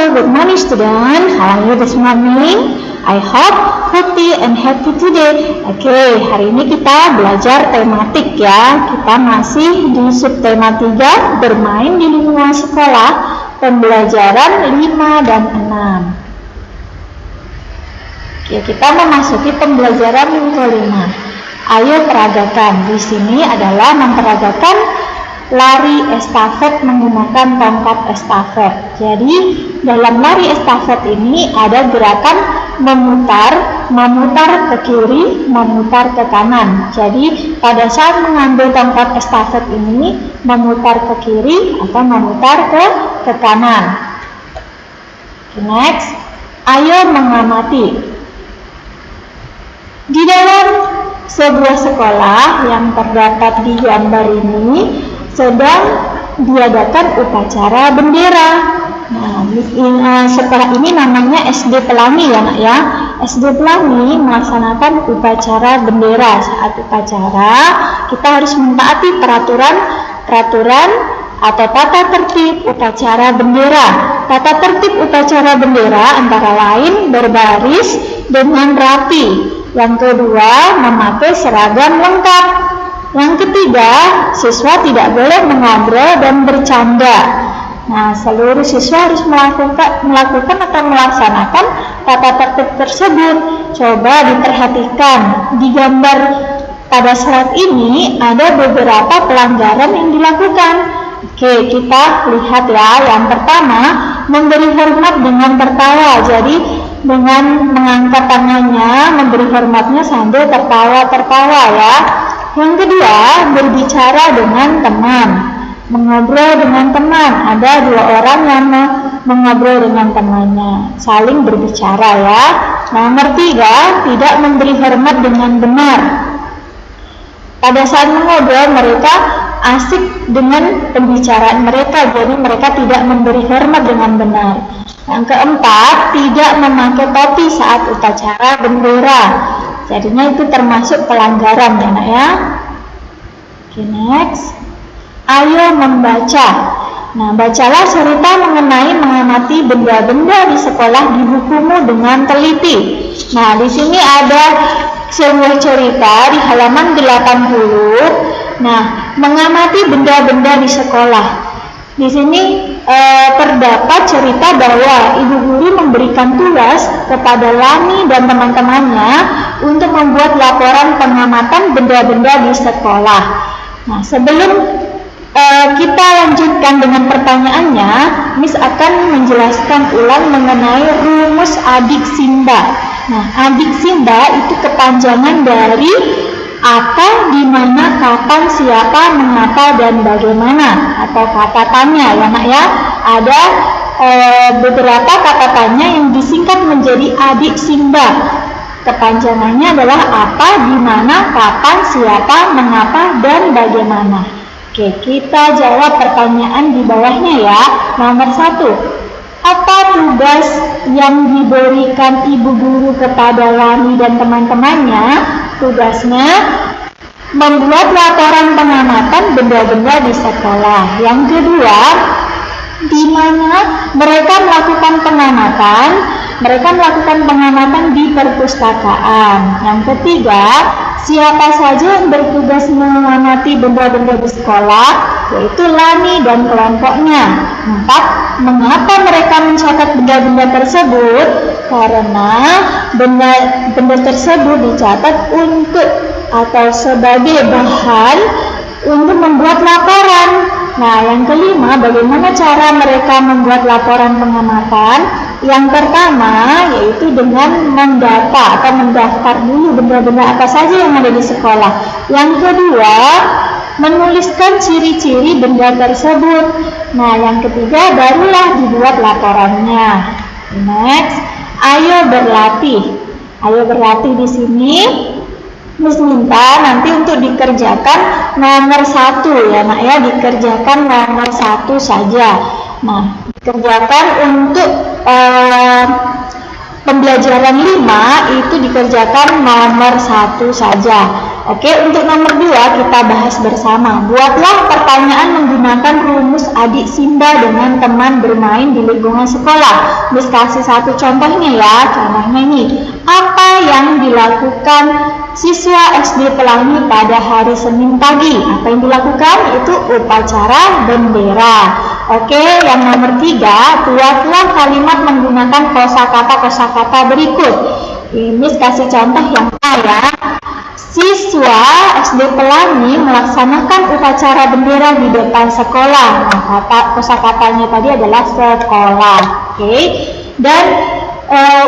good morning student. How are you this morning? I hope healthy and happy today. Oke, hari ini kita belajar tematik ya. Kita masih di subtema 3, bermain di lingkungan sekolah, pembelajaran 5 dan 6. Oke, kita memasuki pembelajaran yang kelima. Ayo peragakan. Di sini adalah memperagakan lari estafet menggunakan tongkat estafet. Jadi dalam lari estafet ini ada gerakan memutar ke kiri, memutar ke kanan. Jadi pada saat mengambil tongkat estafet ini memutar ke kiri atau memutar ke kanan. Next, ayo mengamati. Di dalam sebuah sekolah yang terdapat di gambar ini sedang diadakan upacara bendera. Nah, sekolah ini namanya SD Pelangi ya nak ya. SD Pelangi melaksanakan upacara bendera. Saat upacara kita harus mentaati peraturan atau tata tertib upacara bendera. Tata tertib upacara bendera antara lain berbaris dengan rapi. Yang kedua, memakai seragam lengkap. Yang ketiga, siswa tidak boleh mengobrol dan bercanda. Nah, seluruh siswa harus melakukan atau melaksanakan tata tertib tersebut. Coba diperhatikan di gambar pada slide ini ada beberapa pelanggaran yang dilakukan. Oke, kita lihat ya. Yang pertama, memberi hormat dengan tertawa. Jadi dengan mengangkat tangannya, memberi hormatnya sambil tertawa ya. Yang kedua, berbicara dengan teman, mengobrol dengan teman. Ada 2 orang yang mengobrol dengan temannya, saling berbicara ya. Nomor 3, tidak memberi hormat dengan benar. Pada saat mengobrol mereka asik dengan pembicaraan mereka, jadi mereka tidak memberi hormat dengan benar. Yang keempat, tidak memakai topi saat upacara bendera. Jadinya itu termasuk pelanggaran ya nak ya. Oke, next. Ayo membaca. Nah, bacalah cerita mengenai mengamati benda-benda di sekolah di bukumu dengan teliti. Nah, di sini ada sebuah cerita di halaman 80. Nah, mengamati benda-benda di sekolah. Di sini terdapat cerita bahwa ibu guru memberikan tugas kepada Lani dan teman-temannya untuk membuat laporan pengamatan benda-benda di sekolah. Nah, sebelum kita lanjutkan dengan pertanyaannya, Miss akan menjelaskan ulang mengenai rumus adik Simba. Nah, adik Simba itu kepanjangan dari apa, di mana, kapan, siapa, mengapa, dan bagaimana, atau kata tanya ya nak ya. Ada beberapa kata tanya yang disingkat menjadi adik Simba. Kepanjangannya adalah apa, di mana, kapan, siapa, mengapa, dan bagaimana. Oke, kita jawab pertanyaan di bawahnya ya. Nomor 1, apa tugas yang diberikan ibu guru kepada Lani dan teman-temannya? Tugasnya membuat laporan pengamatan benda-benda di sekolah. Yang kedua, di mana mereka melakukan pengamatan? Mereka melakukan pengamatan di perpustakaan. Yang ketiga, siapa saja yang bertugas mengamati benda-benda di sekolah? Yaitu Lani dan kelompoknya. 4, mengapa mereka mencatat benda-benda tersebut? Karena benda tersebut dicatat untuk atau sebagai bahan untuk membuat laporan. Nah, yang kelima, bagaimana cara mereka membuat laporan pengamatan? Yang pertama yaitu dengan mendata atau mendaftar dulu benda-benda apa saja yang ada di sekolah. Yang kedua, menuliskan ciri-ciri benda tersebut. Nah, yang ketiga barulah dibuat laporannya. Next, ayo berlatih. Ayo berlatih di sini Miss minta nanti untuk dikerjakan nomor 1 ya nak ya, dikerjakan nomor 1 saja. Nah, dikerjakan untuk pembelajaran 5 itu dikerjakan nomor 1 saja. Oke, untuk nomor 2 kita bahas bersama. Buatlah pertanyaan menggunakan rumus adik Simba dengan teman bermain di lingkungan sekolah. Miss kasih satu contohnya ya. Contohnya ini, apa yang dilakukan siswa SD Pelangi pada hari Senin pagi? Apa yang dilakukan? Itu upacara bendera. Oke, yang nomor 3, buatlah kalimat menggunakan kosakata berikut. Ini kasih contoh yang ya. Siswa SD Pelangi melaksanakan upacara bendera di depan sekolah. Nah, kosakatanya tadi adalah sekolah. Oke. Dan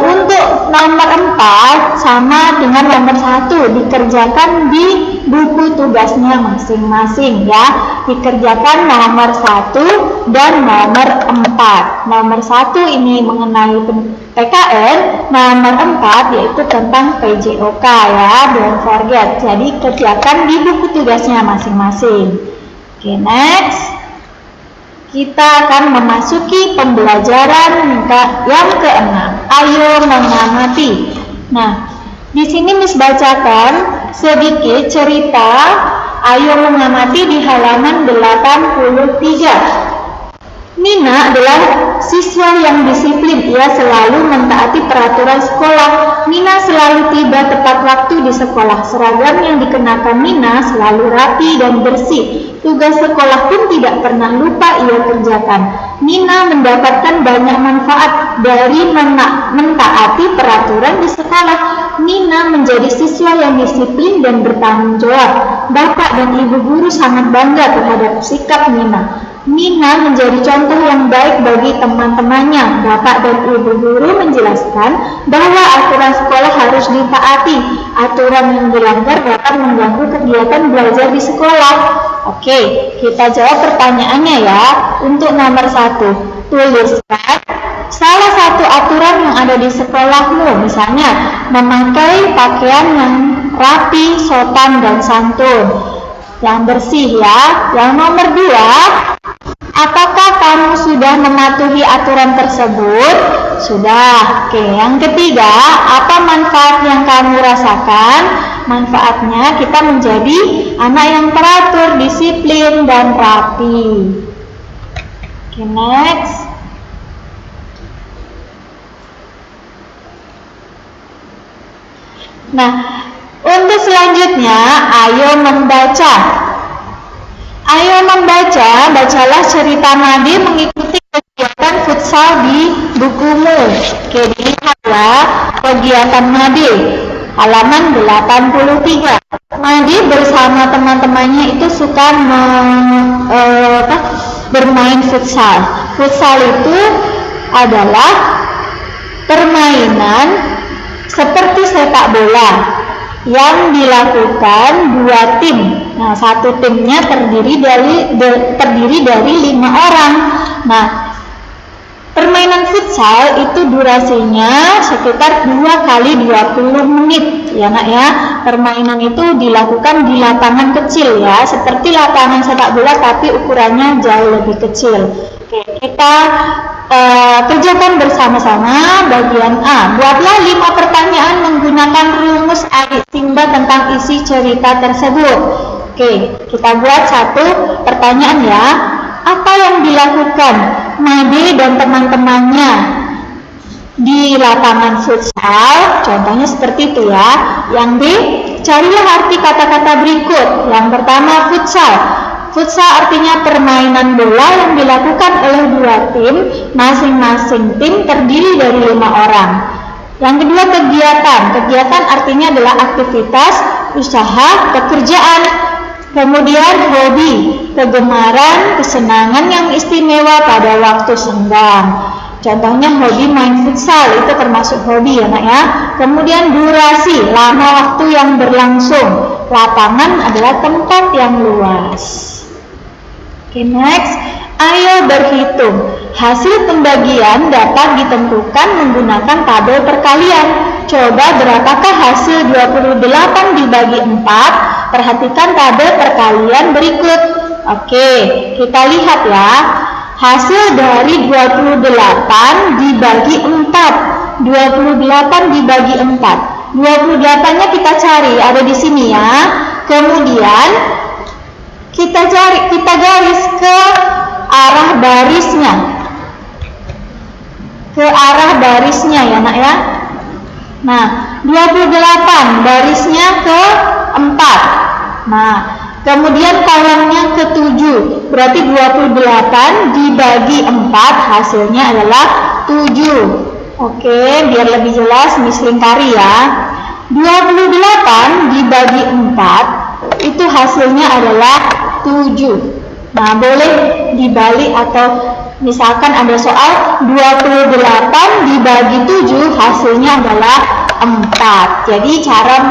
untuk nomor 4 sama dengan nomor 1, dikerjakan di buku tugasnya masing-masing ya. Dikerjakan nomor 1 dan nomor 4. Nomor 1 ini mengenai PKN, nomor 4 yaitu tentang PJOK ya, don't forget. Jadi kerjakan di buku tugasnya masing-masing. Oke, next. Kita akan memasuki pembelajaran yang ke-6. Ayo mengamati. Nah, di sini Miss bacakan sedikit cerita Ayo mengamati di halaman 83. Nina adalah siswa yang disiplin. Ia selalu mentaati peraturan sekolah. Nina selalu tiba tepat waktu di sekolah. Seragam yang dikenakan Nina selalu rapi dan bersih. Tugas sekolah pun tidak pernah lupa ia kerjakan. Nina mendapatkan banyak manfaat dari mentaati peraturan di sekolah. Nina menjadi siswa yang disiplin dan bertanggung jawab. Bapak dan ibu guru sangat bangga terhadap sikap Nina. Nina menjadi contoh yang baik bagi teman-temannya. Bapak dan ibu guru menjelaskan bahwa aturan sekolah harus ditaati. Aturan yang dilanggar dapat mengganggu kegiatan belajar di sekolah. Oke, kita jawab pertanyaannya ya. Untuk nomor 1, tuliskan salah satu aturan yang ada di sekolahmu. Misalnya, memakai pakaian yang rapi, sopan, dan santun. Yang bersih ya. Yang nomor 2, apakah kamu sudah mematuhi aturan tersebut? Sudah. Oke, yang ketiga, apa manfaat yang kamu rasakan? Manfaatnya kita menjadi anak yang teratur, disiplin, dan rapi. Oke, next. Nah, untuk selanjutnya, ayo membaca. Ayo membaca, bacalah cerita Made mengikuti kegiatan futsal di bukumu. Oke, dilihatlah kegiatan Made, halaman 83. Made bersama teman-temannya itu suka bermain futsal. Futsal itu adalah permainan seperti sepak bola yang dilakukan 2 tim. Nah, satu timnya terdiri dari 5 orang. Nah, permainan futsal itu durasinya sekitar 2 kali 20 menit ya nak ya. Permainan itu dilakukan di lapangan kecil ya, seperti lapangan sepak bola tapi ukurannya jauh lebih kecil. Oke, kita kerjakan bersama-sama bagian A. Buatlah 5 pertanyaan menggunakan rumus adik Simba tentang isi cerita tersebut. Oke, kita buat 1 pertanyaan ya. Apa yang dilakukan Made dan teman-temannya di lapangan futsal? Contohnya seperti itu ya. Yang B, carilah arti kata-kata berikut. Yang pertama, futsal. Futsal artinya permainan bola yang dilakukan oleh 2 tim, masing-masing tim terdiri dari 5 orang. Yang kedua, kegiatan. Kegiatan artinya adalah aktivitas, usaha, pekerjaan. Kemudian hobi, kegemaran, kesenangan yang istimewa pada waktu senggang. Contohnya hobi main futsal, itu termasuk hobi ya nak ya. Kemudian durasi, lama waktu yang berlangsung. Lapangan adalah tempat yang luas. Oke, next. Ayo berhitung. Hasil pembagian dapat ditentukan menggunakan tabel perkalian. Coba berapakah hasil 28 dibagi 4? Perhatikan tabel perkalian berikut. Oke, kita lihat ya. Hasil dari 28 dibagi 4. 28 dibagi 4. 28-nya kita cari, ada di sini ya. Kemudian kita garis ke arah barisnya. Ke arah barisnya ya nak ya. Nah, 28 barisnya ke 4. Nah, kemudian kolomnya ke 7. Berarti 28 dibagi 4 hasilnya adalah 7. Oke, biar lebih jelas Miss lingkari ya. 28 dibagi 4 itu hasilnya adalah 7. Nah, boleh dibalik atau misalkan ada soal 28 dibagi 7 hasilnya adalah 4. Jadi cara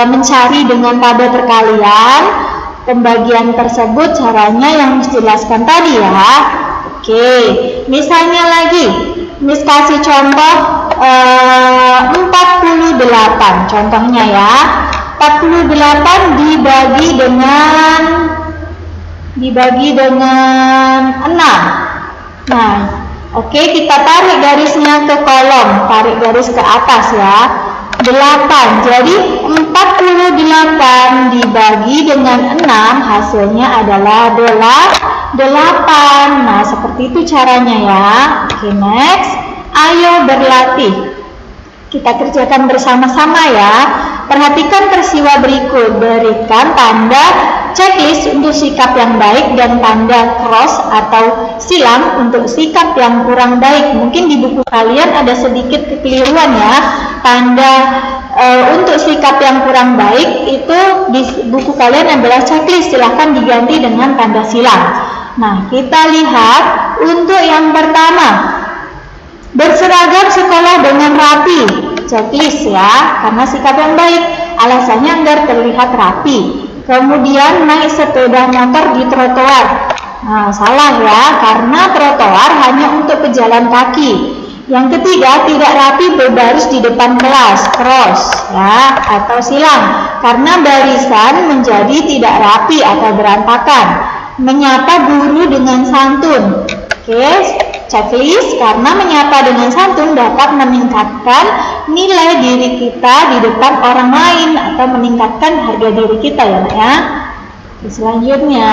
mencari dengan tabel perkalian pembagian tersebut caranya yang Miss jelaskan tadi ya. Oke, misalnya lagi Miss kasih contoh 48 contohnya ya. 48 dibagi dengan 6. Nah, oke, kita tarik garisnya ke kolom, tarik garis ke atas ya. 8. Jadi 48 dibagi dengan 6 hasilnya adalah 8. Nah, seperti itu caranya ya. Oke, next. Ayo berlatih. Kita kerjakan bersama-sama ya. Perhatikan peristiwa berikut. Berikan tanda checklist untuk sikap yang baik dan tanda cross atau silang untuk sikap yang kurang baik. Mungkin di buku kalian ada sedikit kekeliruan ya. Tanda untuk sikap yang kurang baik itu di buku kalian adalah checklist. Silahkan diganti dengan tanda silang. Nah, kita lihat untuk yang pertama. Berseragam sekolah dengan rapi. Checklist ya, karena sikap yang baik. Alasannya agar terlihat rapi. Kemudian naik sepeda motor di trotoar. Nah, salah ya, karena trotoar hanya untuk pejalan kaki. Yang ketiga, tidak rapi berbaris di depan kelas, cross ya, atau silang. Karena barisan menjadi tidak rapi atau berantakan. Menyapa guru dengan santun. Oke, checklist karena menyapa dengan santun dapat meningkatkan nilai diri kita di depan orang lain atau meningkatkan harga diri kita ya. Selanjutnya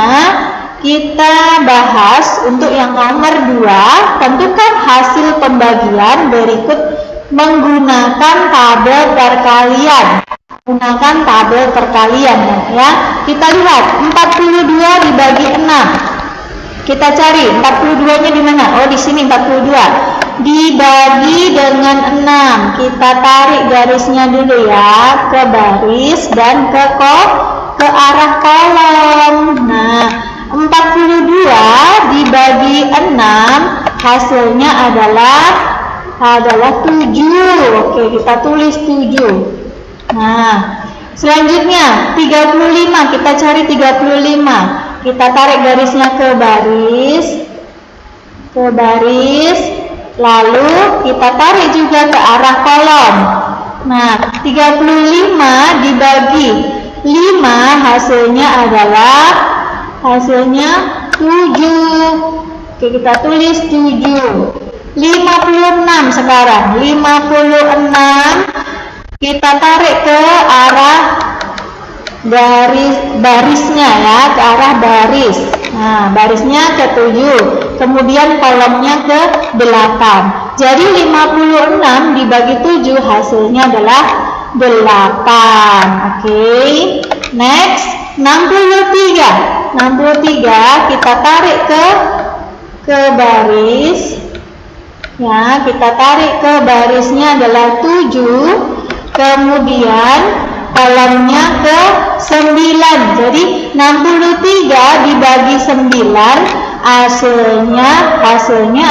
kita bahas untuk yang nomor 2, tentukan hasil pembagian berikut menggunakan tabel perkalian. Gunakan tabel perkalian ya. Kita lihat 42 dibagi 6. Kita cari 42-nya di mana? Oh, di sini 42. Dibagi dengan 6. Kita tarik garisnya dulu ya, ke baris dan ke arah kolom. Nah, 42 dibagi 6 hasilnya adalah 7. Oke, kita tulis 7. Nah, selanjutnya 35. Kita cari 35. Kita tarik garisnya ke baris, lalu kita tarik juga ke arah kolom. Nah, 35 dibagi 5 hasilnya adalah 7. Oke, kita tulis 7. 56 sekarang. 56 kita tarik ke arah barisnya ya, ke arah baris. Nah, barisnya ke 7, kemudian kolomnya ke 8. Jadi 56 dibagi 7 hasilnya adalah 8. Oke. Next, 63 kita tarik ke baris. Ya, kita tarik ke barisnya adalah 7, kemudian kolomnya ke 9. Jadi 63 dibagi 9 hasilnya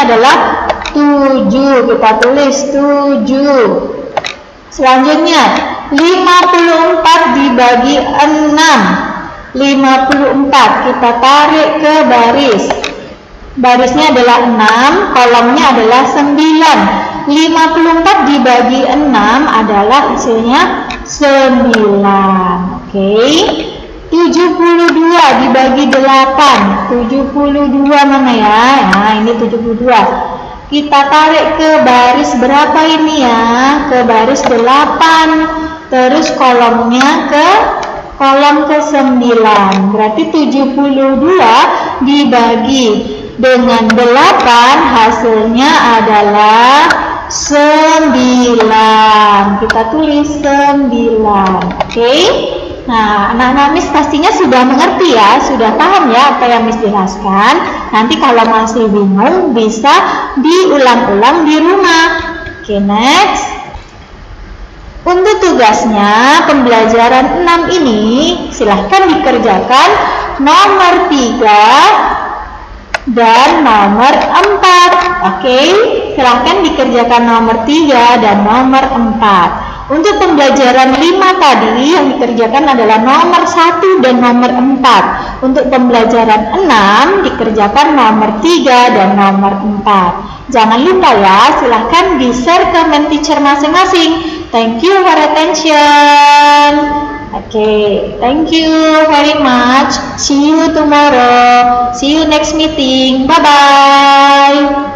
adalah 7. Kita tulis 7. Selanjutnya 54 dibagi 6. 54 kita tarik ke baris. Barisnya adalah 6, kolomnya adalah 9. 54 dibagi 6 adalah hasilnya 9. Oke. 72 dibagi 8. 72 mana ya? Nah, ini 72. Kita tarik ke baris berapa ini ya? Ke baris 8. Terus kolomnya ke kolom ke-9. Berarti 72 dibagi dengan 8 hasilnya adalah 9. Kita tulis 9. Oke. Nah, anak-anak Miss pastinya sudah mengerti ya, sudah paham ya apa yang Miss jelaskan. Nanti kalau masih bingung bisa diulang-ulang di rumah. Oke, next. Untuk tugasnya pembelajaran 6 ini silahkan dikerjakan nomor 3 dan nomor 4. Oke, silahkan dikerjakan nomor 3 dan nomor 4. Untuk pembelajaran 5 tadi yang dikerjakan adalah nomor 1 dan nomor 4. Untuk pembelajaran 6 dikerjakan nomor 3 dan nomor 4. Jangan lupa ya, silahkan di-share ke teacher masing-masing. Thank you for attention. Okay, thank you very much. See you tomorrow. See you next meeting. Bye-bye.